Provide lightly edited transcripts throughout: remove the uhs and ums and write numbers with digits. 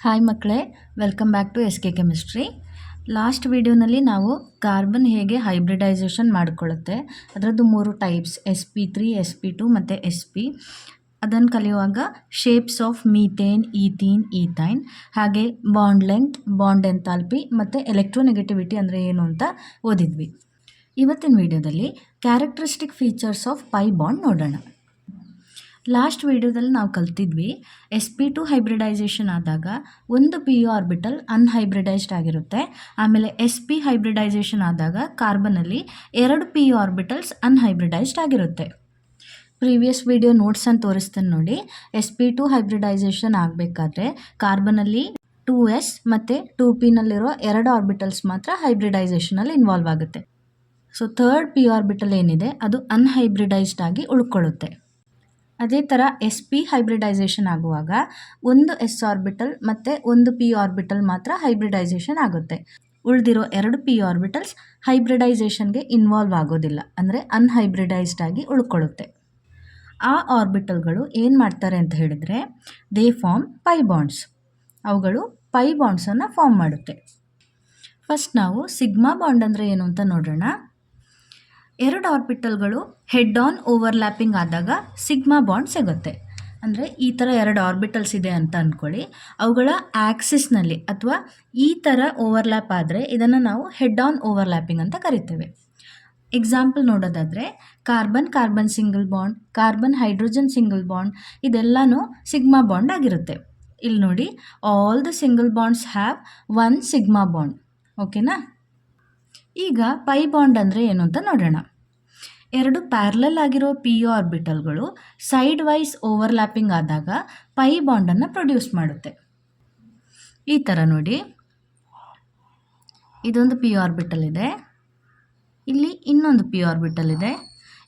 Hi ಮಕ್ಕಳೇ, welcome back to S K chemistry. Last ವಿಡಿಯೋನಲ್ಲಿ ನಾವು ಕಾರ್ಬನ್ ಹೇಗೆ ಹೈಬ್ರಿಡೈಸೇಷನ್ ಮಾಡಿಕೊಳ್ಳುತ್ತೆ, ಅದರದ್ದು 3 ಟೈಪ್ಸ್ sp3, sp2 ಮತ್ತು sp ಅದನ್ನು ಕಲಿಯುವಾಗ shapes of methane, ethene, ethyne, ಹಾಗೆ ಬಾಂಡ್ ಲೆಂತ್, ಬಾಂಡ್ ಎಂಥಾಲ್ಪಿ ಮತ್ತು ಎಲೆಕ್ಟ್ರೋನೆಗೆಟಿವಿಟಿ ಅಂದರೆ ಏನು ಅಂತ ಓದಿದ್ವಿ. ಇವತ್ತಿನ ವಿಡಿಯೋದಲ್ಲಿ characteristic features of pi bond ನೋಡೋಣ. ಲಾಸ್ಟ್ ವಿಡಿಯೋದಲ್ಲಿ ನಾವು ಕಲ್ತಿದ್ವಿ sp2 ಹೈಬ್ರಿಡೈಸೇಷನ್ ಆದಾಗ ಒಂದು p ಆರ್ಬಿಟಲ್ ಅನ್ಹೈಬ್ರಿಡೈಸ್ಡ್ ಆಗಿರುತ್ತೆ. ಆಮೇಲೆ sp ಹೈಬ್ರಿಡೈಸೇಷನ್ ಆದಾಗ ಕಾರ್ಬನಲ್ಲಿ 2 p ಆರ್ಬಿಟಲ್ಸ್ ಅನ್ಹೈಬ್ರಿಡೈಸ್ಡ್ ಆಗಿರುತ್ತೆ. ಪ್ರೀವಿಯಸ್ ವಿಡಿಯೋ ನೋಟ್ಸ್ ಅಂತ ತೋರಿಸ್ತೇನೆ ನೋಡಿ. sp2 ಹೈಬ್ರಿಡೈಸೇಷನ್ ಆಗಬೇಕಾದ್ರೆ ಕಾರ್ಬನಲ್ಲಿ 2s ಮತ್ತು 2pನಲ್ಲಿರೋ 2 ಆರ್ಬಿಟಲ್ಸ್ ಮಾತ್ರ ಹೈಬ್ರಿಡೈಸೇಷನಲ್ಲಿ ಇನ್ವಾಲ್ವ್ ಆಗುತ್ತೆ. ಸೊ ಥರ್ಡ್ p ಆರ್ಬಿಟಲ್ ಏನಿದೆ ಅದು ಅನ್ಹೈಬ್ರಿಡೈಸ್ಡ್ ಆಗಿ ಉಳ್ಕೊಳ್ಳುತ್ತೆ. ಅದೇ ಥರ sp ಹೈಬ್ರಿಡೈಸೇಷನ್ ಆಗುವಾಗ ಒಂದು s ಆರ್ಬಿಟಲ್ ಮತ್ತು ಒಂದು p ಆರ್ಬಿಟಲ್ ಮಾತ್ರ ಹೈಬ್ರಿಡೈಸೇಷನ್ ಆಗುತ್ತೆ. ಉಳಿದಿರೋ 2 p ಆರ್ಬಿಟಲ್ಸ್ ಹೈಬ್ರಿಡೈಸೇಷನ್ಗೆ ಇನ್ವಾಲ್ವ್ ಆಗೋದಿಲ್ಲ, ಅಂದರೆ ಅನ್ಹೈಬ್ರಿಡೈಸ್ಡ್ ಆಗಿ ಉಳ್ಕೊಳ್ಳುತ್ತೆ. ಆ ಆರ್ಬಿಟಲ್ಗಳು ಏನು ಮಾಡ್ತಾರೆ ಅಂತ ಹೇಳಿದರೆ ದೇ ಫಾರ್ಮ್ ಪೈ ಬಾಂಡ್ಸ್. ಅವುಗಳು ಪೈ ಬಾಂಡ್ಸನ್ನು ಫಾರ್ಮ್ ಮಾಡುತ್ತೆ. ಫಸ್ಟ್ ನಾವು ಸಿಗ್ಮಾ ಬಾಂಡ್ ಅಂದರೆ ಏನು ಅಂತ ನೋಡೋಣ. 2 ಆರ್ಬಿಟಲ್ಗಳು ಹೆಡ್ ಆನ್ ಓವರ್ಲ್ಯಾಪಿಂಗ್ ಆದಾಗ ಸಿಗ್ಮಾ ಬಾಂಡ್ ಸಿಗುತ್ತೆ. ಅಂದರೆ ಈ ಥರ 2 ಆರ್ಬಿಟಲ್ಸ್ ಇದೆ ಅಂತ ಅಂದ್ಕೊಳ್ಳಿ. ಅವುಗಳ ಆ್ಯಕ್ಸಿಸ್ನಲ್ಲಿ ಅಥವಾ ಈ ಥರ ಓವರ್ಲ್ಯಾಪ್ ಆದರೆ ಇದನ್ನು ನಾವು ಹೆಡ್ ಆನ್ ಓವರ್ಲ್ಯಾಪಿಂಗ್ ಅಂತ ಕರಿತೇವೆ. ಎಕ್ಸಾಂಪಲ್ ನೋಡೋದಾದರೆ carbon carbon single bond, carbon hydrogen single bond, ಇದೆಲ್ಲನೂ ಸಿಗ್ಮಾ ಬಾಂಡ್ ಆಗಿರುತ್ತೆ. ಇಲ್ಲಿ ನೋಡಿ, all the single bonds have 1 sigma bond. ಓಕೆನಾ? ಈಗ ಪೈ ಬಾಂಡ್ ಅಂದರೆ ಏನು ಅಂತ ನೋಡೋಣ. 2 ಪ್ಯಾರಲಲ್ ಆಗಿರೋ p ಆರ್ಬಿಟಲ್ಗಳು ಸೈಡ್ ವೈಸ್ ಓವರ್ಲ್ಯಾಪಿಂಗ್ ಆದಾಗ ಪೈ ಬಾಂಡನ್ನು ಪ್ರೊಡ್ಯೂಸ್ ಮಾಡುತ್ತೆ. ಈ ಥರ ನೋಡಿ, ಇದೊಂದು p ಆರ್ಬಿಟಲ್ ಇದೆ, ಇಲ್ಲಿ ಇನ್ನೊಂದು p ಆರ್ಬಿಟಲ್ ಇದೆ.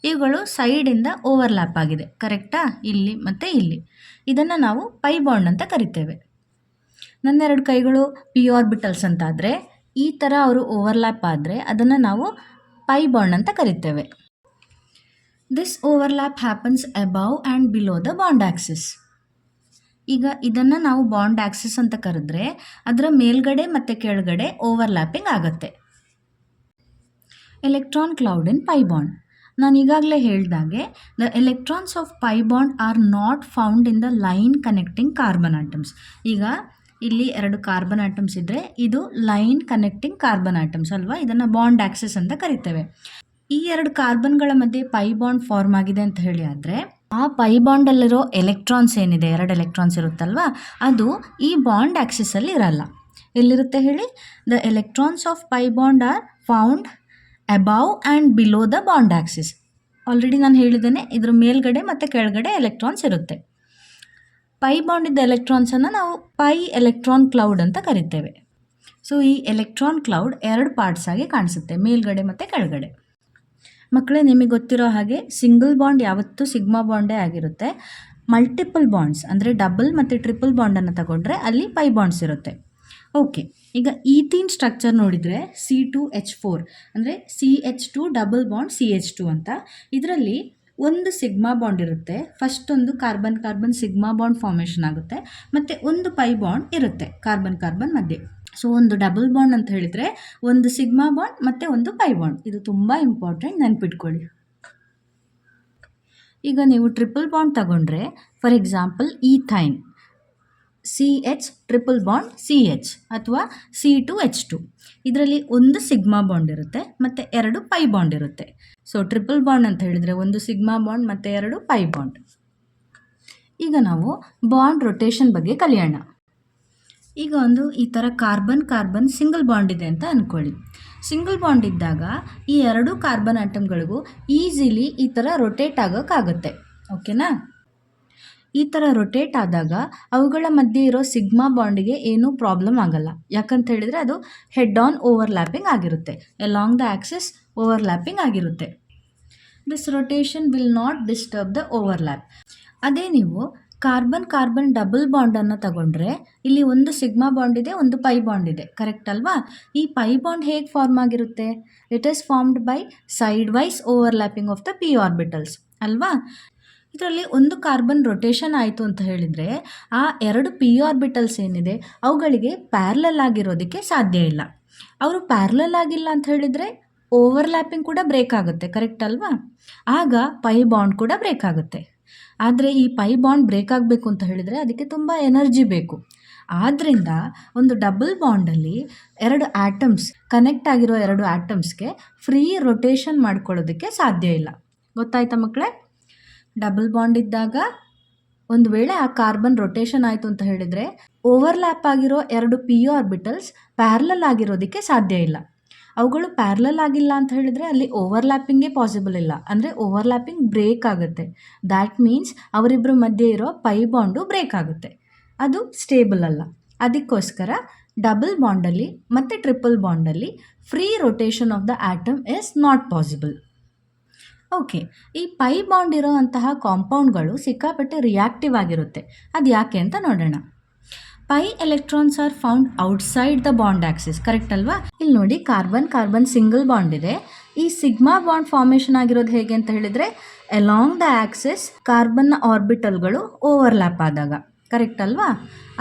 ಇವುಗಳು ಸೈಡಿಂದ ಓವರ್ಲ್ಯಾಪ್ ಆಗಿದೆ, ಕರೆಕ್ಟಾ? ಇಲ್ಲಿ ಮತ್ತು ಇಲ್ಲಿ. ಇದನ್ನು ನಾವು ಪೈ ಬಾಂಡ್ ಅಂತ ಕರಿತೇವೆ. ನನ್ನ 2 ಕೈಗಳು p ಆರ್ಬಿಟಲ್ಸ್ ಅಂತಾದರೆ ಈ ಥರ ಅವರು ಓವರ್ಲ್ಯಾಪ್ ಆದರೆ ಅದನ್ನು ನಾವು ಪೈ ಬಾಂಡ್ ಅಂತ ಕರಿತೇವೆ. This overlap happens above and below the bond Axis. ಈಗ ಇದನ್ನು ನಾವು ಬಾಂಡ್ ಆಕ್ಸಿಸ್ ಅಂತ ಕರೆದ್ರೆ ಅದರ ಮೇಲ್ಗಡೆ ಮತ್ತು ಕೆಳಗಡೆ ಓವರ್ಲ್ಯಾಪಿಂಗ್ ಆಗುತ್ತೆ. Electron cloud in pi bond. ನಾನು ಈಗಾಗಲೇ ಹೇಳಿದಾಗೆ the electrons of pi bond are not found in the line connecting carbon atoms. ಈಗ ಇಲ್ಲಿ 2 ಕಾರ್ಬನ್ ಆಟಮ್ಸ್ ಇದ್ದರೆ ಇದು ಲೈನ್ ಕನೆಕ್ಟಿಂಗ್ ಕಾರ್ಬನ್ ಆಟಮ್ಸ್ ಅಲ್ವಾ, ಇದನ್ನು ಬಾಂಡ್ ಆಕ್ಸಿಸ್ ಅಂತ ಕರಿತೇವೆ. ಈ 2 ಕಾರ್ಬನ್ಗಳ ಮಧ್ಯೆ ಪೈ ಬಾಂಡ್ ಫಾರ್ಮ್ ಆಗಿದೆ ಅಂತ ಹೇಳಿ ಆದರೆ ಆ ಪೈ ಬಾಂಡಲ್ಲಿರೋ ಎಲೆಕ್ಟ್ರಾನ್ಸ್ ಏನಿದೆ, 2 ಎಲೆಕ್ಟ್ರಾನ್ಸ್ ಇರುತ್ತಲ್ವ, ಅದು ಈ ಬಾಂಡ್ ಆಕ್ಸಿಸಲ್ಲಿ ಇರಲ್ಲ. ಎಲ್ಲಿರುತ್ತೆ ಹೇಳಿ? The electrons of pi bond are found above and below the bond axis. Already ನಾನು ಹೇಳಿದ್ದೇನೆ, ಇದ್ರ ಮೇಲ್ಗಡೆ ಮತ್ತು ಕೆಳಗಡೆ ಎಲೆಕ್ಟ್ರಾನ್ಸ್ ಇರುತ್ತೆ. ಪೈ ಬಾಂಡ್ ಇದ್ದ ಎಲೆಕ್ಟ್ರಾನ್ಸನ್ನು ನಾವು ಪೈ ಎಲೆಕ್ಟ್ರಾನ್ ಕ್ಲೌಡ್ ಅಂತ ಕರಿತೇವೆ. ಸೊ ಈ ಎಲೆಕ್ಟ್ರಾನ್ ಕ್ಲೌಡ್ 2 ಪಾರ್ಟ್ಸ್ ಆಗಿ ಕಾಣಿಸುತ್ತೆ, ಮೇಲ್ಗಡೆ ಮತ್ತು ಕೆಳಗಡೆ. ಮಕ್ಕಳೇ, ನಿಮಗೆ ಗೊತ್ತಿರೋ ಹಾಗೆ ಸಿಂಗಲ್ ಬಾಂಡ್ ಯಾವತ್ತೂ ಸಿಗ್ಮಾ ಬಾಂಡೇ ಆಗಿರುತ್ತೆ. ಮಲ್ಟಿಪಲ್ ಬಾಂಡ್ಸ್ ಅಂದರೆ ಡಬಲ್ ಮತ್ತು ಟ್ರಿಪಲ್ ಬಾಂಡನ್ನು ತಗೊಂಡ್ರೆ ಅಲ್ಲಿ ಪೈ ಬಾಂಡ್ಸ್ ಇರುತ್ತೆ. ಓಕೆ, ಈಗ ಈಥೀನ್ ಸ್ಟ್ರಕ್ಚರ್ ನೋಡಿದರೆ C2H4 ಅಂದರೆ CH2 ಡಬಲ್ ಬಾಂಡ್ CH2 ಅಂತ. ಇದರಲ್ಲಿ ಒಂದು ಸಿಗ್ಮಾ ಬಾಂಡ್ ಇರುತ್ತೆ. ಫಸ್ಟ್ ಒಂದು carbon carbon sigma bond formation ಆಗುತ್ತೆ, ಮತ್ತು ಒಂದು ಪೈ ಬಾಂಡ್ ಇರುತ್ತೆ ಕಾರ್ಬನ್ ಕಾರ್ಬನ್ ಮಧ್ಯೆ. ಸೊ ಒಂದು ಡಬಲ್ ಬಾಂಡ್ ಅಂತ ಹೇಳಿದರೆ ಒಂದು ಸಿಗ್ಮಾ ಬಾಂಡ್ ಮತ್ತು ಒಂದು ಪೈ ಬಾಂಡ್. ಇದು ತುಂಬ ಇಂಪಾರ್ಟೆಂಟ್, ನೆನ್ಪಿಟ್ಕೊಳ್ಳಿ. ಈಗ ನೀವು ಟ್ರಿಪಲ್ ಬಾಂಡ್ ತಗೊಂಡ್ರೆ, for example ethyne CH triple bond CH ಅಥವಾ C2H2, ಇದರಲ್ಲಿ ಒಂದು ಸಿಗ್ಮಾ ಬಾಂಡ್ ಇರುತ್ತೆ ಮತ್ತು 2 ಪೈ ಬಾಂಡ್ ಇರುತ್ತೆ. ಸೊ ಟ್ರಿಪಲ್ ಬಾಂಡ್ ಅಂತ ಹೇಳಿದರೆ ಒಂದು ಸಿಗ್ಮಾ ಬಾಂಡ್ ಮತ್ತು 2 ಪೈ ಬಾಂಡ್. ಈಗ ನಾವು ಬಾಂಡ್ ರೊಟೇಷನ್ ಬಗ್ಗೆ ಕಲಿಯೋಣ. ಈಗ ಒಂದು ಈ ಥರ ಕಾರ್ಬನ್ ಕಾರ್ಬನ್ ಸಿಂಗಲ್ ಬಾಂಡ್ ಇದೆ ಅಂತ ಅಂದ್ಕೊಳ್ಳಿ. ಸಿಂಗಲ್ ಬಾಂಡ್ ಇದ್ದಾಗ ಈ 2 ಕಾರ್ಬನ್ ಆಟಮ್ಗಳಿಗೂ ಈಸಿಲಿ ಈ ಥರ ರೊಟೇಟ್ ಆಗೋಕ್ಕಾಗುತ್ತೆ. ಓಕೆನಾ? ಈ ಥರ ರೊಟೇಟ್ ಆದಾಗ ಅವುಗಳ ಮಧ್ಯೆ ಇರೋ ಸಿಗ್ಮಾ ಬಾಂಡಿಗೆ ಏನೂ ಪ್ರಾಬ್ಲಮ್ ಆಗಲ್ಲ. ಯಾಕಂತ ಹೇಳಿದರೆ ಅದು ಹೆಡ್ ಆನ್ ಓವರ್ಲ್ಯಾಪಿಂಗ್ ಆಗಿರುತ್ತೆ, ಅಲಾಂಗ್ ದ ಆಕ್ಸಿಸ್ ಓವರ್ಲ್ಯಾಪಿಂಗ್ ಆಗಿರುತ್ತೆ. This rotation will not disturb the overlap. ಅದೇ ನೀವು ಕಾರ್ಬನ್ ಕಾರ್ಬನ್ ಡಬಲ್ ಬಾಂಡನ್ನು ತಗೊಂಡ್ರೆ ಇಲ್ಲಿ ಒಂದು ಸಿಗ್ಮಾ ಬಾಂಡ್ ಇದೆ, ಒಂದು ಪೈ ಬಾಂಡ್ ಇದೆ, ಕರೆಕ್ಟ್ ಅಲ್ವಾ? ಈ ಪೈ ಬಾಂಡ್ ಹೇಗೆ ಫಾರ್ಮ್ ಆಗಿರುತ್ತೆ? It is formed by side wise overlapping of the p orbitals ಅಲ್ವಾ? ಇದರಲ್ಲಿ ಒಂದು ಕಾರ್ಬನ್ ರೊಟೇಷನ್ ಆಯಿತು ಅಂತ ಹೇಳಿದರೆ ಆ 2 ಪಿ ಆರ್ಬಿಟಲ್ಸ್ ಏನಿದೆ ಅವುಗಳಿಗೆ ಪ್ಯಾರಲಲ್ ಆಗಿರೋದಕ್ಕೆ ಸಾಧ್ಯ ಇಲ್ಲ. ಅವರು ಪ್ಯಾರಲಲ್ ಆಗಿಲ್ಲ ಅಂತ ಹೇಳಿದರೆ ಓವರ್ಲ್ಯಾಪಿಂಗ್ ಕೂಡ ಬ್ರೇಕ್ ಆಗುತ್ತೆ, ಕರೆಕ್ಟ್ ಅಲ್ವಾ? ಆಗ ಪೈ ಬಾಂಡ್ ಕೂಡ ಬ್ರೇಕ್ ಆಗುತ್ತೆ. ಆದರೆ ಈ ಪೈ ಬಾಂಡ್ ಬ್ರೇಕ್ ಆಗಬೇಕು ಅಂತ ಹೇಳಿದರೆ ಅದಕ್ಕೆ ತುಂಬ ಎನರ್ಜಿ ಬೇಕು. ಆದ್ದರಿಂದ ಒಂದು ಡಬಲ್ ಬಾಂಡಲ್ಲಿ 2 ಆಟಮ್ಸ್ ಕನೆಕ್ಟ್ ಆಗಿರೋ 2 ಆಟಮ್ಸ್ಗೆ ಫ್ರೀ ರೊಟೇಷನ್ ಮಾಡ್ಕೊಳ್ಳೋದಕ್ಕೆ ಸಾಧ್ಯ ಇಲ್ಲ. ಗೊತ್ತಾಯ್ತಾ ಮಕ್ಕಳೇ? ಡಬಲ್ ಬಾಂಡ್ ಇದ್ದಾಗ ಒಂದು ವೇಳೆ ಆ ಕಾರ್ಬನ್ ರೊಟೇಷನ್ ಆಯಿತು ಅಂತ ಹೇಳಿದರೆ ಓವರ್ಲ್ಯಾಪ್ ಆಗಿರೋ 2 ಪಿ ಆರ್ಬಿಟಲ್ಸ್ ಪ್ಯಾರಲಲ್ ಆಗಿರೋದಕ್ಕೆ ಸಾಧ್ಯ ಇಲ್ಲ. ಅವುಗಳು ಪ್ಯಾರಲಲ್ ಆಗಿಲ್ಲ ಅಂತ ಹೇಳಿದರೆ ಅಲ್ಲಿ ಓವರ್ಲ್ಯಾಪಿಂಗೇ ಪಾಸಿಬಲ್ ಇಲ್ಲ, ಅಂದರೆ ಓವರ್ಲ್ಯಾಪಿಂಗ್ ಬ್ರೇಕ್ ಆಗುತ್ತೆ. ದ್ಯಾಟ್ ಮೀನ್ಸ್ ಅವರಿಬ್ಬರ ಮಧ್ಯೆ ಇರೋ ಪೈ ಬಾಂಡು ಬ್ರೇಕ್ ಆಗುತ್ತೆ, ಅದು ಸ್ಟೇಬಲ್ ಅಲ್ಲ. ಅದಕ್ಕೋಸ್ಕರ ಡಬಲ್ ಬಾಂಡಲ್ಲಿ ಮತ್ತು ಟ್ರಿಪಲ್ ಬಾಂಡಲ್ಲಿ free rotation of the atom is not possible. Okay, ಈ ಪೈ ಬಾಂಡ್ ಇರೋ ಅಂತಹ ಕಾಂಪೌಂಡ್ಗಳು ಸಿಕ್ಕಾಪಟ್ಟೆ ರಿಯಾಕ್ಟಿವ್ ಆಗಿರುತ್ತೆ. ಅದು ಯಾಕೆ ಅಂತ ನೋಡೋಣ. Pi electrons are found outside the bond axis, correct ಅಲ್ವಾ? ಇಲ್ಲಿ ನೋಡಿ, ಕಾರ್ಬನ್ ಸಿಂಗಲ್ ಬಾಂಡ್ ಇದೆ. ಈ ಸಿಗ್ಮಾ ಬಾಂಡ್ ಫಾರ್ಮೇಷನ್ ಆಗಿರೋದು ಹೇಗೆ ಅಂತ ಹೇಳಿದರೆ ಅಲಾಂಗ್ ದ ಆಕ್ಸಿಸ್ ಕಾರ್ಬನ್ನ ಆರ್ಬಿಟಲ್ಗಳು ಓವರ್ಲ್ಯಾಪ್ ಆದಾಗ, ಕರೆಕ್ಟ್ ಅಲ್ವಾ?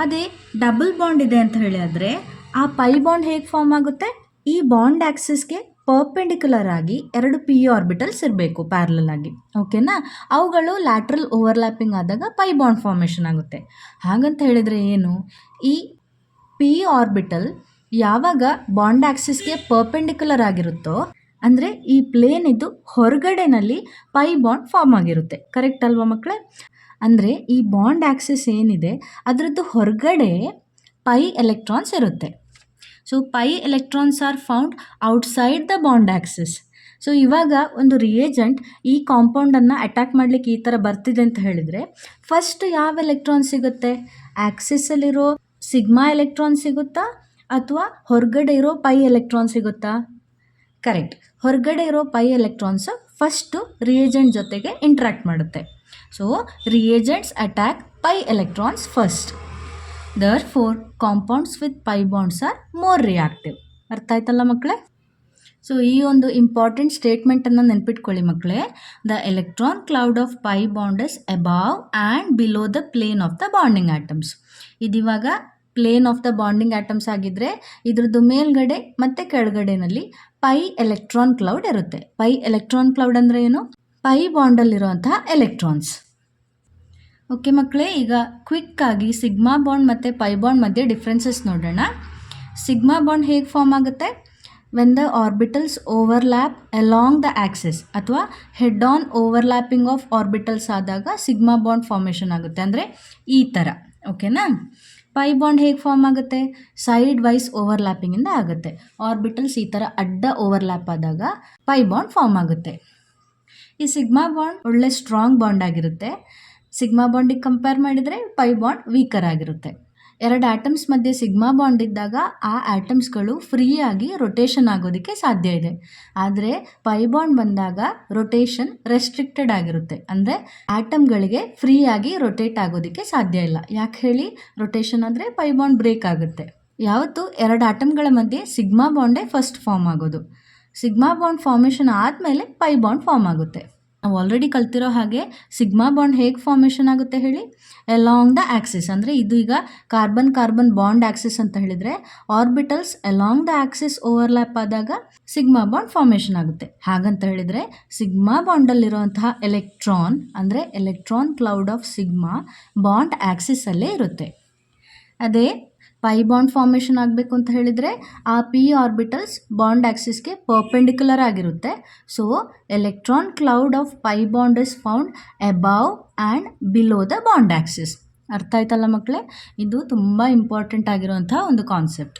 ಅದೇ ಡಬಲ್ ಬಾಂಡ್ ಇದೆ ಅಂತ ಹೇಳಿದರೆ ಆ ಪೈ ಬಾಂಡ್ ಹೇಗೆ ಫಾರ್ಮ್ ಆಗುತ್ತೆ? ಈ ಬಾಂಡ್ ಆಕ್ಸಿಸ್ಗೆ ಪರ್ಪೆಂಡಿಕ್ಯುಲರ್ ಆಗಿ 2 ಪಿ ಆರ್ಬಿಟಲ್ಸ್ ಇರಬೇಕು ಪ್ಯಾರಲಲ್ ಆಗಿ, ಓಕೆನಾ? ಅವುಗಳು ಲ್ಯಾಟ್ರಲ್ ಓವರ್ಲ್ಯಾಪಿಂಗ್ ಆದಾಗ ಪೈ ಬಾಂಡ್ ಫಾರ್ಮೇಷನ್ ಆಗುತ್ತೆ. ಹಾಗಂತ ಹೇಳಿದರೆ ಏನು? ಈ ಪಿ ಆರ್ಬಿಟಲ್ ಯಾವಾಗ ಬಾಂಡ್ ಆಕ್ಸಿಸ್ಗೆ ಪರ್ಪೆಂಡಿಕ್ಯುಲರ್ ಆಗಿರುತ್ತೋ, ಅಂದರೆ ಈ ಪ್ಲೇನ್ ಇದ್ದು ಹೊರಗಡೆನಲ್ಲಿ ಪೈ ಬಾಂಡ್ ಫಾರ್ಮ್ ಆಗಿರುತ್ತೆ, ಕರೆಕ್ಟ್ ಅಲ್ವಾ ಮಕ್ಕಳೇ? ಅಂದರೆ ಈ ಬಾಂಡ್ ಆಕ್ಸಿಸ್ ಏನಿದೆ ಅದರದ್ದು ಹೊರಗಡೆ ಪೈ ಎಲೆಕ್ಟ್ರಾನ್ಸ್ ಇರುತ್ತೆ. So pi electrons are found outside the bond axis. So ಇವಾಗ ಒಂದು ರಿಯೇಜೆಂಟ್ ಈ ಕಾಂಪೌಂಡನ್ನು ಅಟ್ಯಾಕ್ ಮಾಡಲಿಕ್ಕೆ ಈ ಥರ ಬರ್ತಿದೆ ಅಂತ ಹೇಳಿದರೆ ಫಸ್ಟ್ ಯಾವ ಎಲೆಕ್ಟ್ರಾನ್ ಸಿಗುತ್ತೆ? ಆಕ್ಸಿಸಲ್ಲಿರೋ ಸಿಗ್ಮಾ ಎಲೆಕ್ಟ್ರಾನ್ ಸಿಗುತ್ತಾ ಅಥವಾ ಹೊರಗಡೆ ಇರೋ ಪೈ ಎಲೆಕ್ಟ್ರಾನ್ ಸಿಗುತ್ತಾ? ಕರೆಕ್ಟ್, ಹೊರಗಡೆ ಇರೋ ಪೈ ಎಲೆಕ್ಟ್ರಾನ್ಸ್ ಫಸ್ಟು ರಿಯೇಜೆಂಟ್ ಜೊತೆಗೆ ಇಂಟ್ರ್ಯಾಕ್ಟ್ ಮಾಡುತ್ತೆ. So reagents attack pi electrons first. Therefore, compounds with pi bonds are more reactive. ಅರ್ಥ ಆಯ್ತಲ್ಲ ಮಕ್ಕಳೇ? ಸೊ ಈ ಒಂದು ಇಂಪಾರ್ಟೆಂಟ್ ಸ್ಟೇಟ್ಮೆಂಟನ್ನು ನೆನ್ಪಿಟ್ಕೊಳ್ಳಿ ಮಕ್ಕಳೇ. The electron cloud of pi bond is above and below the plane of the bonding atoms. ಇದಿವಾಗ plane of the bonding atoms ಆಗಿದ್ದರೆ ಇದ್ರದ್ದು ಮೇಲ್ಗಡೆ ಮತ್ತು ಕೆಳಗಡೆನಲ್ಲಿ ಪೈ ಎಲೆಕ್ಟ್ರಾನ್ ಕ್ಲೌಡ್ ಇರುತ್ತೆ. ಪೈ ಎಲೆಕ್ಟ್ರಾನ್ ಕ್ಲೌಡ್ ಅಂದರೆ ಏನು? ಪೈ ಬಾಂಡಲ್ಲಿರುವಂತಹ ಎಲೆಕ್ಟ್ರಾನ್ಸ್. ಓಕೆ ಮಕ್ಕಳೇ, ಈಗ ಕ್ವಿಕ್ಕಾಗಿ ಸಿಗ್ಮಾ ಬಾಂಡ್ ಮತ್ತು ಪೈ ಬಾಂಡ್ ಮಧ್ಯೆ ಡಿಫ್ರೆನ್ಸಸ್ ನೋಡೋಣ. ಸಿಗ್ಮಾ ಬಾಂಡ್ ಹೇಗೆ ಫಾರ್ಮ್ ಆಗುತ್ತೆ? When the orbitals overlap along the axis ಅಥವಾ head on overlapping of orbitals ಆದಾಗ ಸಿಗ್ಮಾ ಬಾಂಡ್ ಫಾರ್ಮೇಷನ್ ಆಗುತ್ತೆ, ಅಂದರೆ ಈ ಥರ, ಓಕೆನಾ? ಪೈ ಬಾಂಡ್ ಹೇಗೆ ಫಾರ್ಮ್ ಆಗುತ್ತೆ? ಸೈಡ್ ವೈಸ್ ಓವರ್ಲ್ಯಾಪಿಂಗಿಂದ ಆಗುತ್ತೆ. ಆರ್ಬಿಟಲ್ಸ್ ಈ ಥರ ಅಡ್ಡ ಓವರ್ಲ್ಯಾಪ್ ಆದಾಗ ಪೈ ಬಾಂಡ್ ಫಾರ್ಮ್ ಆಗುತ್ತೆ. ಈ ಸಿಗ್ಮಾ ಬಾಂಡ್ ಒಳ್ಳೆ ಸ್ಟ್ರಾಂಗ್ ಬಾಂಡ್ ಆಗಿರುತ್ತೆ. ಸಿಗ್ಮಾ ಬಾಂಡಿಗೆ ಕಂಪೇರ್ ಮಾಡಿದರೆ ಪೈ ಬಾಂಡ್ ವೀಕರ್ ಆಗಿರುತ್ತೆ. 2 ಆಟಮ್ಸ್ ಮಧ್ಯೆ ಸಿಗ್ಮಾ ಬಾಂಡ್ ಇದ್ದಾಗ ಆ ಆಟಮ್ಸ್ಗಳು ಫ್ರೀಯಾಗಿ ರೊಟೇಷನ್ ಆಗೋದಕ್ಕೆ ಸಾಧ್ಯ ಇದೆ. ಆದರೆ ಪೈ ಬಾಂಡ್ ಬಂದಾಗ ರೊಟೇಷನ್ ರೆಸ್ಟ್ರಿಕ್ಟೆಡ್ ಆಗಿರುತ್ತೆ, ಅಂದರೆ ಆಟಮ್ಗಳಿಗೆ ಫ್ರೀಯಾಗಿ ರೊಟೇಟ್ ಆಗೋದಕ್ಕೆ ಸಾಧ್ಯ ಇಲ್ಲ. ಯಾಕೆ ಹೇಳಿ? ರೊಟೇಷನ್ ಆದರೆ ಪೈ ಬಾಂಡ್ ಬ್ರೇಕ್ ಆಗುತ್ತೆ. ಯಾವತ್ತು 2 ಆಟಮ್ಗಳ ಮಧ್ಯೆ ಸಿಗ್ಮಾ ಬಾಂಡೇ ಫಸ್ಟ್ ಫಾರ್ಮ್ ಆಗೋದು. ಸಿಗ್ಮಾ ಬಾಂಡ್ ಫಾರ್ಮೇಷನ್ ಆದಮೇಲೆ ಪೈ ಬಾಂಡ್ ಫಾರ್ಮ್ ಆಗುತ್ತೆ. ನಾವು ಆಲ್ರೆಡಿ ಕಲ್ತಿರೋ ಹಾಗೆ ಸಿಗ್ಮಾ ಬಾಂಡ್ ಹೇಗೆ ಫಾರ್ಮೇಷನ್ ಆಗುತ್ತೆ ಹೇಳಿ? ಅಲಾಂಗ್ ದ ಆಕ್ಸಿಸ್, ಅಂದರೆ ಇದು ಈಗ ಕಾರ್ಬನ್ ಬಾಂಡ್ ಆಕ್ಸಿಸ್ ಅಂತ ಹೇಳಿದರೆ orbitals along the axis overlap ಆದಾಗ ಸಿಗ್ಮಾ ಬಾಂಡ್ ಫಾರ್ಮೇಷನ್ ಆಗುತ್ತೆ. ಹಾಗಂತ ಹೇಳಿದರೆ ಸಿಗ್ಮಾ ಬಾಂಡಲ್ಲಿರುವಂತಹ ಎಲೆಕ್ಟ್ರಾನ್, ಅಂದರೆ electron cloud of sigma bond ಆಕ್ಸಿಸಲ್ಲೇ ಇರುತ್ತೆ. ಅದೇ ಪೈ ಬಾಂಡ್ ಫಾರ್ಮೇಷನ್ ಆಗಬೇಕು ಅಂತ ಹೇಳಿದರೆ ಆ ಪಿ ಆರ್ಬಿಟಲ್ಸ್ ಬಾಂಡ್ ಆಕ್ಸಿಸ್ಗೆ ಪರ್ಪೆಂಡಿಕ್ಯುಲರ್ ಆಗಿರುತ್ತೆ. So electron cloud of pi bond is found above and below the bond axis. ಅರ್ಥ ಆಯ್ತಲ್ಲ ಮಕ್ಕಳೇ? ಇದು ತುಂಬ ಇಂಪಾರ್ಟೆಂಟ್ ಆಗಿರುವಂಥ ಒಂದು ಕಾನ್ಸೆಪ್ಟ್.